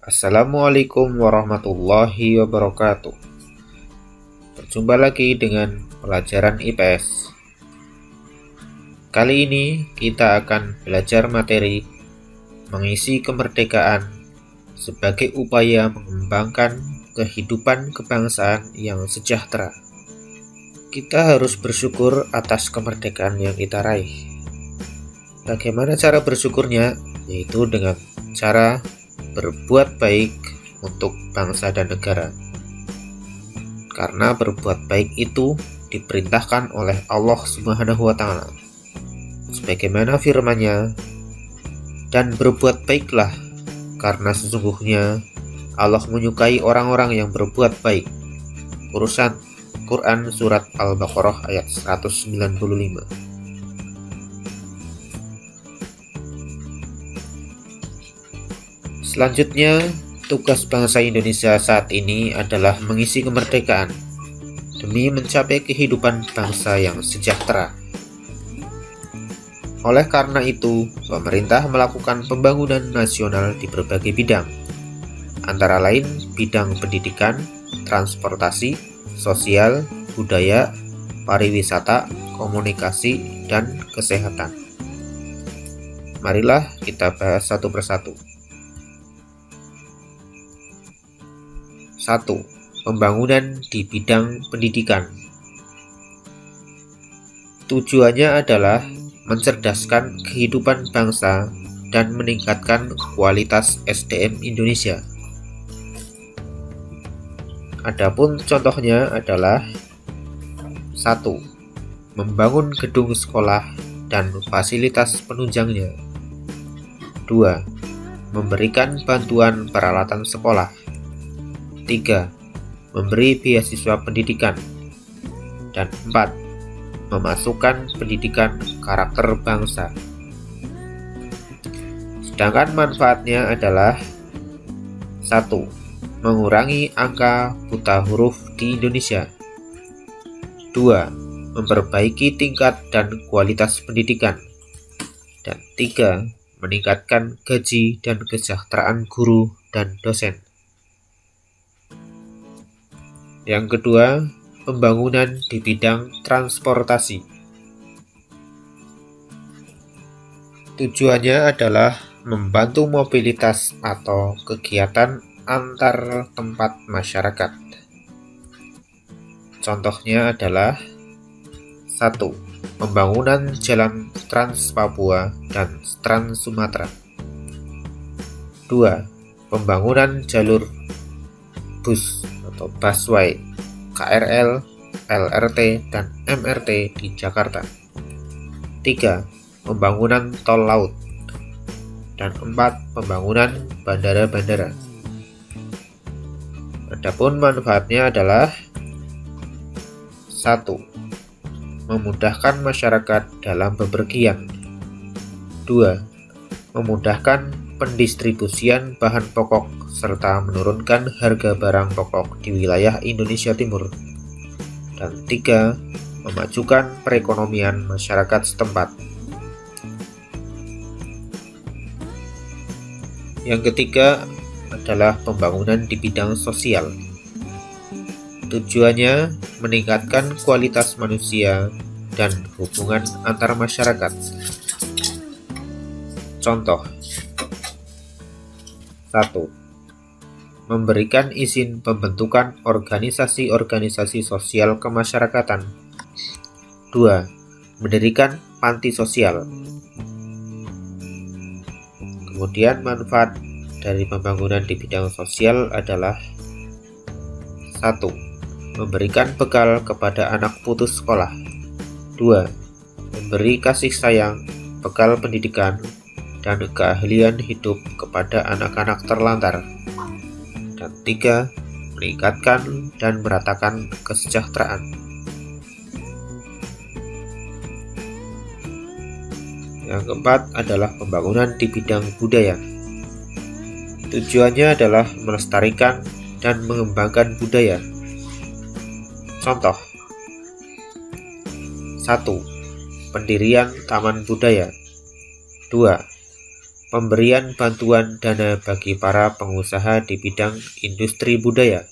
Assalamualaikum warahmatullahi wabarakatuh. Berjumpa lagi dengan pelajaran IPS. Kali ini kita akan belajar materi mengisi kemerdekaan sebagai upaya mengembangkan kehidupan kebangsaan yang sejahtera. Kita harus bersyukur atas kemerdekaan yang kita raih. Bagaimana cara bersyukurnya? Yaitu dengan cara berbuat baik untuk bangsa dan negara. Karena berbuat baik itu diperintahkan oleh Allah Subhanahu wa taala. Sebagaimana firman-Nya, dan berbuat baiklah karena sesungguhnya Allah menyukai orang-orang yang berbuat baik. Urusan Quran surat Al-Baqarah ayat 195. Selanjutnya, tugas bangsa Indonesia saat ini adalah mengisi kemerdekaan demi mencapai kehidupan bangsa yang sejahtera. Oleh karena itu, pemerintah melakukan pembangunan nasional di berbagai bidang, antara lain bidang pendidikan, transportasi, sosial, budaya, pariwisata, komunikasi, dan kesehatan. Marilah kita bahas satu persatu. 1. Pembangunan di bidang pendidikan. Tujuannya adalah mencerdaskan kehidupan bangsa dan meningkatkan kualitas SDM Indonesia. Adapun contohnya adalah 1. Membangun gedung sekolah dan fasilitas penunjangnya. 2. Memberikan bantuan peralatan sekolah. 3. Memberi beasiswa pendidikan. Dan 4. Memasukkan pendidikan karakter bangsa. Sedangkan manfaatnya adalah 1. Mengurangi angka buta huruf di Indonesia. 2. Memperbaiki tingkat dan kualitas pendidikan. Dan 3. Meningkatkan gaji dan kesejahteraan guru dan dosen. Yang kedua, pembangunan di bidang transportasi. Tujuannya adalah membantu mobilitas atau kegiatan antar tempat masyarakat. Contohnya adalah 1. Pembangunan jalan Trans Papua dan Trans Sumatera. 2. Pembangunan jalur bus atau busway, KRL, LRT, dan MRT di Jakarta. 3. Pembangunan tol laut. Dan 4. Pembangunan bandara-bandara. Adapun manfaatnya adalah 1. Memudahkan masyarakat dalam bepergian. 2. Memudahkan pendistribusian bahan pokok serta menurunkan harga barang pokok di wilayah Indonesia Timur. Dan 3. Memajukan perekonomian masyarakat setempat. Yang ketiga adalah pembangunan di bidang sosial. Tujuannya meningkatkan kualitas manusia dan hubungan antar masyarakat. Contoh: 1. Memberikan izin pembentukan organisasi-organisasi sosial kemasyarakatan. 2. Mendirikan panti sosial. Kemudian manfaat dari pembangunan di bidang sosial adalah 1. Memberikan bekal kepada anak putus sekolah. 2. Memberi kasih sayang, bekal pendidikan, dan keahlian hidup kepada anak-anak terlantar. Dan 3. Meningkatkan dan meratakan kesejahteraan. Yang keempat adalah pembangunan di bidang budaya. Tujuannya adalah melestarikan dan mengembangkan budaya. Contoh: 1. Pendirian taman budaya. 2. pemberian bantuan dana bagi para pengusaha di bidang industri budaya.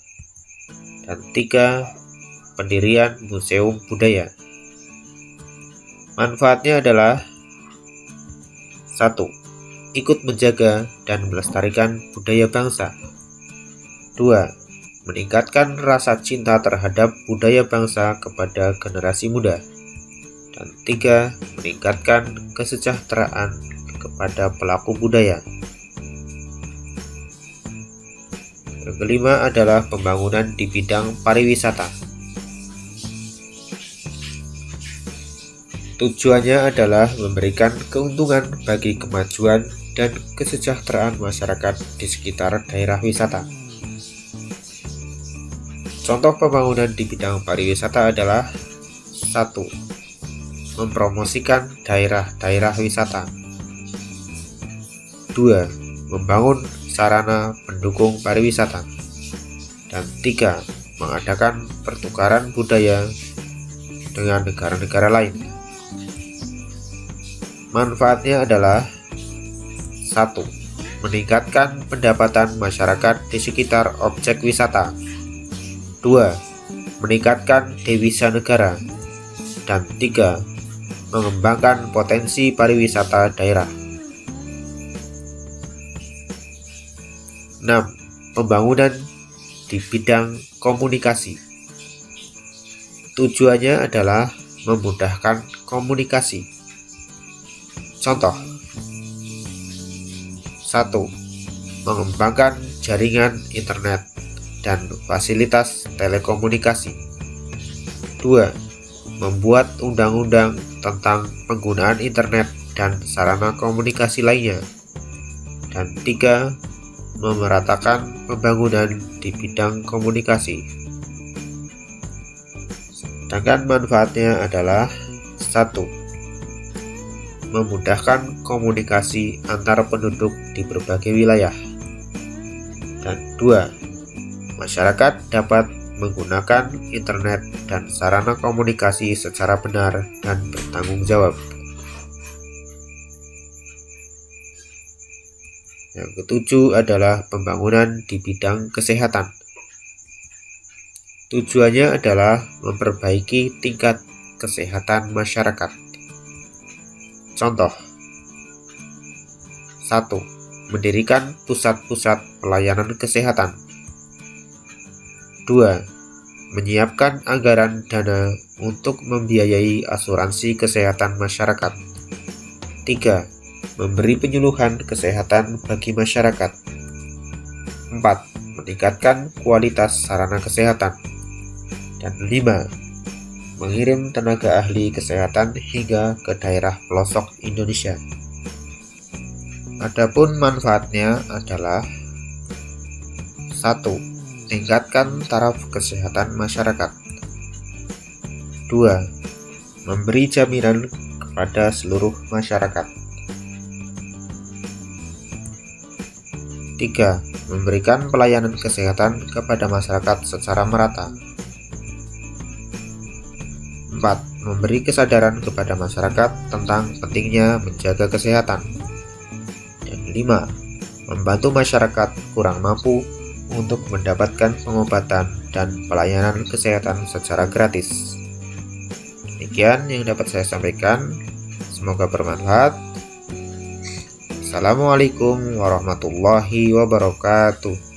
Dan 3. Pendirian museum budaya. Manfaatnya adalah 1. Ikut menjaga dan melestarikan budaya bangsa. 2. Meningkatkan rasa cinta terhadap budaya bangsa kepada generasi muda. Dan 3. Meningkatkan kesejahteraan kepada pelaku budaya. Yang kelima adalah pembangunan di bidang pariwisata. Tujuannya adalah memberikan keuntungan bagi kemajuan dan kesejahteraan masyarakat di sekitar daerah wisata. Contoh pembangunan di bidang pariwisata adalah 1. Mempromosikan daerah-daerah wisata. 2. Membangun sarana pendukung pariwisata. Dan 3. Mengadakan pertukaran budaya dengan negara-negara lain. Manfaatnya adalah 1. Meningkatkan pendapatan masyarakat di sekitar objek wisata. 2. Meningkatkan devisa negara. Dan 3. Mengembangkan potensi pariwisata daerah. 6. Pembangunan di bidang komunikasi. Tujuannya adalah memudahkan komunikasi. Contoh 1. Mengembangkan jaringan internet dan fasilitas telekomunikasi. 2. Membuat undang-undang tentang penggunaan internet dan sarana komunikasi lainnya. Dan 3. Memeratakan pembangunan di bidang komunikasi. Sedangkan manfaatnya adalah 1. Memudahkan komunikasi antar penduduk di berbagai wilayah. Dan 2. Masyarakat dapat menggunakan internet dan sarana komunikasi secara benar dan bertanggung jawab. Yang ketujuh adalah pembangunan di bidang kesehatan. Tujuannya adalah memperbaiki tingkat kesehatan masyarakat. Contoh 1. Mendirikan pusat-pusat pelayanan kesehatan. 2. Menyiapkan anggaran dana untuk membiayai asuransi kesehatan masyarakat. 3. Memberi penyuluhan kesehatan bagi masyarakat. 4. Meningkatkan kualitas sarana kesehatan. Dan 5. Mengirim tenaga ahli kesehatan hingga ke daerah pelosok Indonesia. Adapun manfaatnya adalah 1. Tingkatkan taraf kesehatan masyarakat. 2. Memberi jaminan kepada seluruh masyarakat. 3. Memberikan pelayanan kesehatan kepada masyarakat secara merata. 4. Memberi kesadaran kepada masyarakat tentang pentingnya menjaga kesehatan. Dan 5. Membantu masyarakat kurang mampu untuk mendapatkan pengobatan dan pelayanan kesehatan secara gratis. Demikian yang dapat saya sampaikan. Semoga bermanfaat. Assalamualaikum warahmatullahi wabarakatuh.